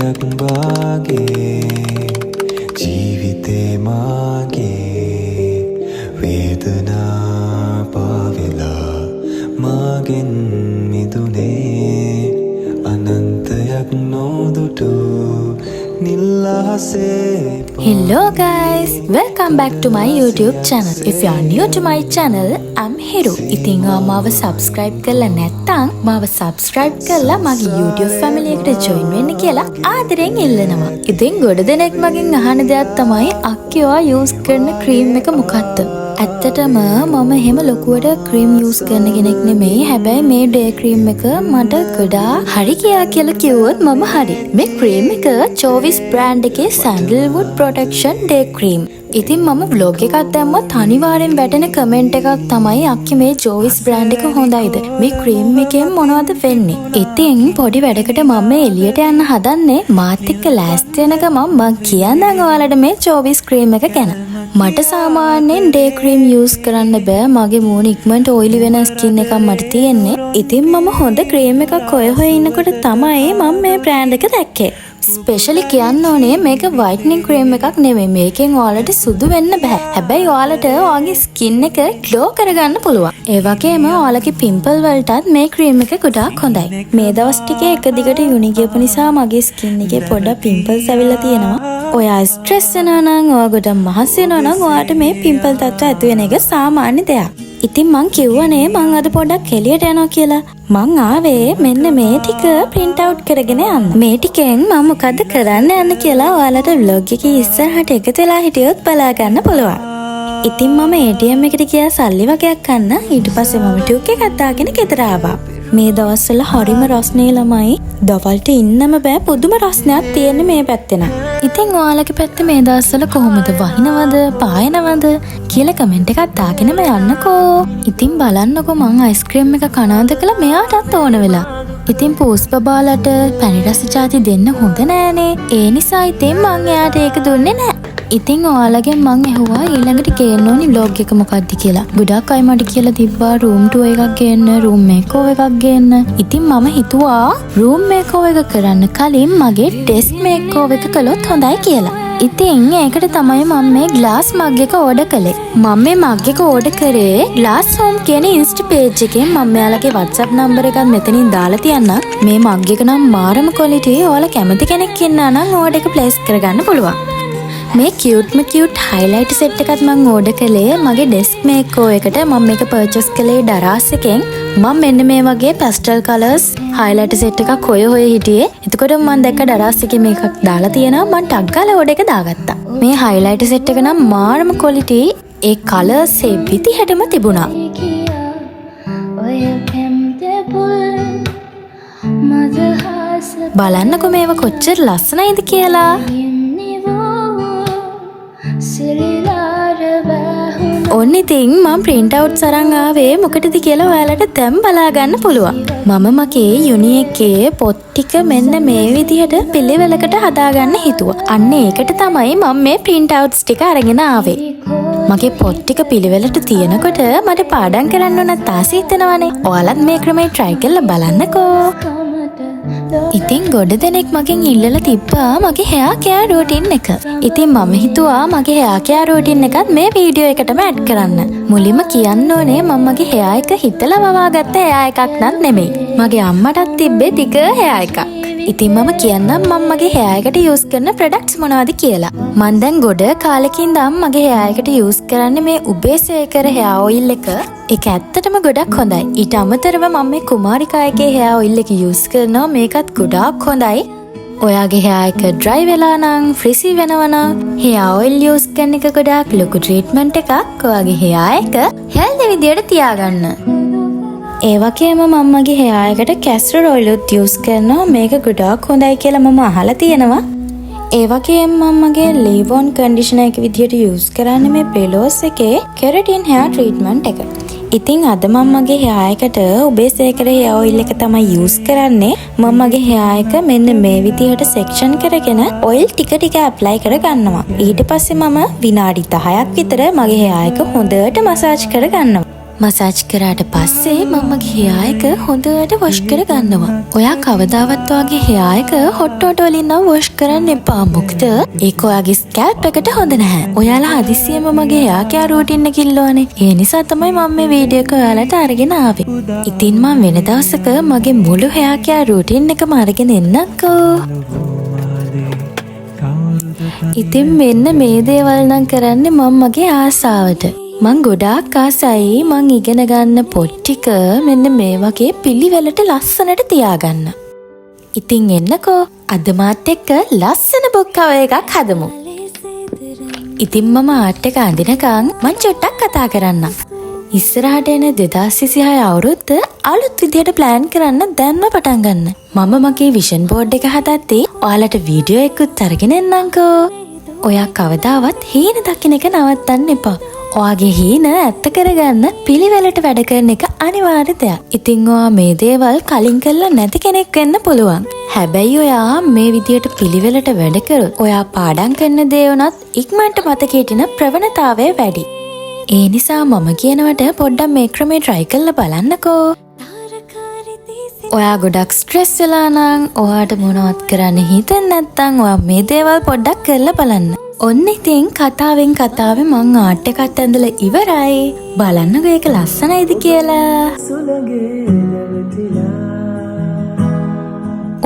අනන්තයක් වාගේ ජීවිතේ මාගේ වේදනා පාවෙලා මාගෙන් මිදුනේ අනන්තයක් නොදුටු Hello guys, welcome back to my YouTube channel. If you are new to my channel, I'm Hiru. ඉතින් මාව subscribe කරලා නැත්නම් මාව subscribe කරලා මගේ YouTube family එකට join වෙන්න කියලා ආදරෙන් ඉල්ලනවා. ඉතින් ගොඩ දෙනෙක් මගෙන් අහන දෙයක් තමයි අක්කියෝ use කරන cream එක මොකක්ද? ඇත්තටම මම එහෙම ලොකුවට cream use කරන කෙනෙක් නෙමෙයි. හැබැයි මේ day cream එක මට ගොඩාක් හරි කියලා කිව්වොත් මම හරි. මේ cream එක Choice brand එකේ sandalwood protection day cream. ඉතින් මම vlog එකක් දැම්මත් අනිවාර්යෙන් වැටෙන comment එකක් තමයි අක්කි මේ Choice brand එක හොඳයිද? මේ cream එකෙන් මොනවද වෙන්නේ? ඉතින් පොඩි වැඩකට මම එළියට යන්න හදන්නේ. මාත් එක්ක ලෑස්ති වෙන ගමන් මම කියන්නම් ඔයාලට මේ Choice cream එක ගැන. මට සාමාන්‍යයෙන් day cream use කරන්න බෑ. මගේ මූණ ඉක්මනට oily වෙන skin එකක් මට තියෙන්නේ. ඉතින් මම හොඳ cream එකක් හොය ඉන්නකොට තමයි මම මේ brand එක දැක්කේ. ස්පෙෂලි කියන්න ඕනේ මේක whitening cream එකක් නෙමෙයි. මේකෙන් ඔයාලට සුදු වෙන්න බෑ. හැබැයි ඔයාලට ඔයාගේ skin එක glow කරගන්න පුළුවන්. ඒ වගේම ඔයාලගේ pimple වලටත් මේ cream එක ගොඩාක් හොඳයි. මේ දවස් ටිකේ එක දිගට යුනි ගියපු නිසා මගේ skin එකේ පොඩ්ඩක් pimples ඇවිල්ලා තියෙනවා. ඔයා ස්ට්‍රෙස් වෙනවා නම් ඔයා ගොඩක් මහස් වෙනවා නම් ඔයාට මේ pimple තත්ත්ව ඇති වෙන එක සාමාන්‍ය දෙයක්. ඉතින් මං කිව්වනේ මං අද පොඩ්ඩක් එළියට යනවා කියලා. මං ආවේ මෙන්න මේ ටික print out කරගෙන යන්න. මේ ටිකෙන් මම මොකද කරන්න යන්න කියලා ඔයාලට vlog එකේ ඉස්සරහට එකතු වෙලා හිටියොත් බලා ගන්න පුළුවන්. ඉතින් මම ATM එකට ගියා සල්ලි වගේක් ගන්න. ඊට පස්සේ මම ටියුක් එකක් දාගෙන ගෙදර ආවා. මේ දවස්වල හරිම රස්නේ ළමයි. දවල්ට ඉන්නම බෑ. පුදුම රස්නයක් තියෙන මේ පැත්තේ නං. ඉතින් ඔයාලගේ පැත්තේ මේ දවස්වල කොහොමද? වහිනවද? පායනවද? කියලා කමෙන්ට් එකක් දාගෙනම යන්නකෝ. ඉතින් බලන්නකෝ මං අයිස්ක්‍රීම් එක කනවාද කියලා මෙයාටත් ඕන වෙලා. ඉතින් පූස් බබාලට පැණි රස ජාති දෙන්න හොඳ නෑනේ. ඒ නිසා ඉතින් මං එයාට ඒක දුන්නේ නෑ. ඉතින් ඔයාලගෙන් මං ඇහුවා ඊළඟට ගේන්න ඕනි vlog එක මොකක්ද කියලා. ගොඩක් අය මට කියලා තිබ්බා room tour එකක් ගේන්න, room makeover එකක් ගේන්න. ඉතින් මම හිතුවා room makeover එක කරන්න කලින් මගේ desk makeover එක කළොත් හොඳයි කියලා. ඉතින් ඒකට තමයි මම මේ glass mug එක order කළේ. මම මේ mug එක order කරේ glass home කියන insta page එකෙන්. මම මෙයාලගේ WhatsApp number එකත් මෙතනින් දාලා තියන්නම්. මේ mug එක නම් මාරම quality. ඔයාලා කැමති කෙනෙක් ඉන්නා නම් order එක place කරගන්න පුළුවන්. මේ cute highlight set එකත් මම order කළේ මගේ desk makeover එකට. මම මේක purchase කළේ Daraz එකෙන්. මම මෙන්න මේ වගේ pastel colors highlight set එකක් හොය හිටියේ. එතකොට මම දැක්ක Daraz එකේ මේකක් දාලා තියෙනවා. මම ටක් ගාලා order එක දාගත්තා. මේ highlight set එක නම් මාරම quality. ඒ colors ඒ විදිහටම තිබුණා. බලන්නකෝ මේව කොච්චර ලස්සනයිද කියලා. ඔන්න ඉතින් මම print out සරන් ආවේ මොකටද කියලා ඔයාලට දැන් බලා ගන්න පුළුවන්. මම මගේ යුනි එකේ පොත් ටික මෙන්න මේ විදිහට පිළිවෙලකට හදාගන්න හිතුවා. අන්න ඒකට තමයි මම මේ print outs ටික අරගෙන ආවේ. මගේ පොත් ටික පිළිවෙලට තියනකොට මට පාඩම් කරන්න උනත් ආසෙ හිතෙනවනේ. ඔයාලත් මේ ක්‍රමේ try කරලා බලන්නකෝ. ඉතින් ගොඩ දෙනෙක් මගෙන් ඉල්ලලා තිබ්බා මගේ hair care routine එක. ඉතින් මම හිතුවා මගේ hair care routine එකත් මේ වීඩියෝ එකටම ඇඩ් කරන්න. මුලින්ම කියන්න ඕනේ මම මගේ hair එක හිතලා වවාගත්ත hair එකක් නත් නෙමෙයි. මගේ අම්මටත් තිබ්බේ දිග hair එකක්. ඉතින් මම කියන්නම් මම මගේ hair එකට use කරන products මොනවද කියලා. මම දැන් ගොඩ කාලෙකින් ඉඳන් මගේ hair එකට use කරන්නේ මේ උබේසේකර hair oil එක. ඒක ඇත්තටම ගොඩක් හොඳයි. ඊට අමතරව මම මේ කුමාරිකායගේ hair oil එක use කරනවා. මේකත් ගොඩක් හොඳයි. ඔයාගේ hair එක dry වෙලා නම් frizzy වෙනවා නම් hair oil use කරන එක ගොඩක් ලොකු treatment එකක්. ඔයාගේ hair එක healthy විදියට තියාගන්න. ඒ වගේම මම මගේ hair එකට castor oil උත් use කරනවා. මේක ගොඩක් හොඳයි කියලා මම අහලා තියෙනවා. ඒ වගේම මම මගේ leave-on conditioner එක විදියට use කරන්නේ මේ Pelos එකේ keratin hair treatment එක. ඉතින් අද මම මගේ hair එකට උබේසේකර hair oil එක තමයි use කරන්නේ. මම මගේ hair එක මෙන්න මේ විදිහට section කරගෙන oil ටික apply කරගන්නවා. ඊට පස්සේ මම විනාඩි 10ක් විතර මගේ hair එක හොඳට massage කරගන්නවා. මසාජ් කරාට පස්සේ මමගේ hair එක හොඳට wash කර ගන්නවා. ඔයා කවදාවත් ඔයාගේ hair එක hot water වලින් නම් wash කරන්න එපා. මොකද ඒක ඔයාගේ scalp එකට හොඳ නැහැ. ඔයාලා හදිස්සියෙම මගේ hair care routine එක ඉල්ලුවානේ. ඒ නිසා තමයි මම මේ වීඩියෝ එක ඔයාලට අරගෙන ආවේ. ඉතින් මම වෙන දවසක මගේ මුළු hair care routine එකම අරගෙන එන්නම්කෝ. ඉතින් මෙන්න මේ දේවල් නම් කරන්නේ මම මගේ ආසාවට. මං ගොඩාක් ආසයි මං ඉගෙන ගන්න පොත් ටික මෙන්න මේ වගේ පිළිවෙලට ලස්සනට තියාගන්න. ඉතින් එන්නකෝ අද මාත් එක්ක ලස්සන බුක් කවර් එකක් හදමු. ඉතින් මම ආර්ට් එක අඳිනකන් මං චුට්ටක් කතා කරන්නම්. ඉස්සරහට එන 2026 අවුරුද්ද අලුත් විදියට ප්ලෑන් කරන්න දැන්ම පටන් ගන්න. මම මගේ විෂන් බෝඩ් එක හදද්දී ඔයාලට වීඩියෝ එකකුත් අරගෙන එන්නම්කෝ. ඔයා කවදාවත් හීන දකින්න එක නවත්තන්න එපා. ඔයාගේ හීන ඇත්ත කරගන්න පිළිවෙලට වැඩ කරන එක අනිවාර්ය දෙයක්. ඉතින් ඔයා මේ දේවල් කලින් කරලා නැති කෙනෙක් වෙන්න පුළුවන්. හැබැයි ඔයා මේ විදියට පිළිවෙලට වැඩ කරොත් ඔයා පාඩම් කරන දේ උනත් ඉක්මනට මතක හිටින ප්‍රවණතාවය වැඩි. ඒ නිසා මම කියනවට පොඩ්ඩක් මේ ක්‍රමේ try කරලා බලන්නකෝ. ඔයා ගොඩක් ස්ට්‍රෙස් වෙලා නම් ඔයාට මොනවත් කරන්න හිතෙන්නේ නැත්නම් ඔයා මේ දේවල් පොඩ්ඩක් කරලා බලන්න. ඔන්න ඉතින් කතාවෙන් කතාවේ මං ආර්ට් එකත් ඇඳලා ඉවරයි. බලන්නකෝ ඒක ලස්සනයිද කියලා.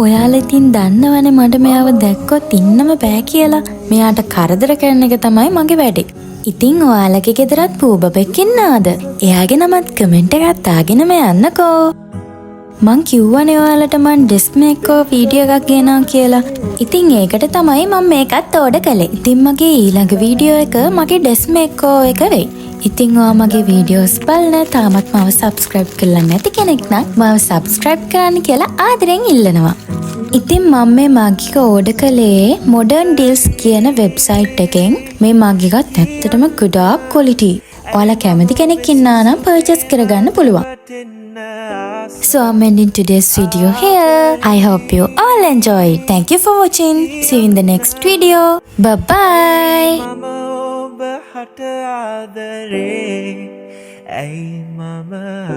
ඔයාලා ඉතින් දන්නවනේ මට මෙයාව දැක්කොත් ඉන්නම බෑ කියලා. මෙයාට කරදර කරන එක තමයි මගේ වැඩේ. ඉතින් ඔයාලගේ ගෙදරත් පූබබෙක් ඉන්නවද? එයාගේ නමත් කමෙන්ට් එකක් දාගෙනම යන්නකෝ. මං කිව්වනේ ඔයාලට මං ඩෙස්ක් මේකෝ වීඩියෝ එකක් ගේනවා කියලා. ඉතින් ඒකට තමයි මම මේකත් ඕඩර් කළේ. ඉතින් මගේ ඊළඟ වීඩියෝ එක මගේ ඩෙස්ක් මේකෝ එක වෙයි. ඉතින් ඔයා මගේ වීඩියෝස් බලන තාමත් මාව සබ්ස්ක්‍රයිබ් කරලා නැති කෙනෙක් නම් මාව සබ්ස්ක්‍රයිබ් කරන්න කියලා ආදරෙන් ඉල්ලනවා. ඉතින් මම මේ මග්ගික ඕඩර් කළේ Modern Deals කියන වෙබ්සයිට් එකෙන්. මේ මග්ගිකත් ඇත්තටම ගොඩාක් quality. ඔයාලා කැමති කෙනෙක් ඉන්නා නම් purchase කරගන්න පුළුවන්. So I'm ending today's video here. I hope you all enjoyed. Thank you for watching. See you in the next video. Bye bye. Mama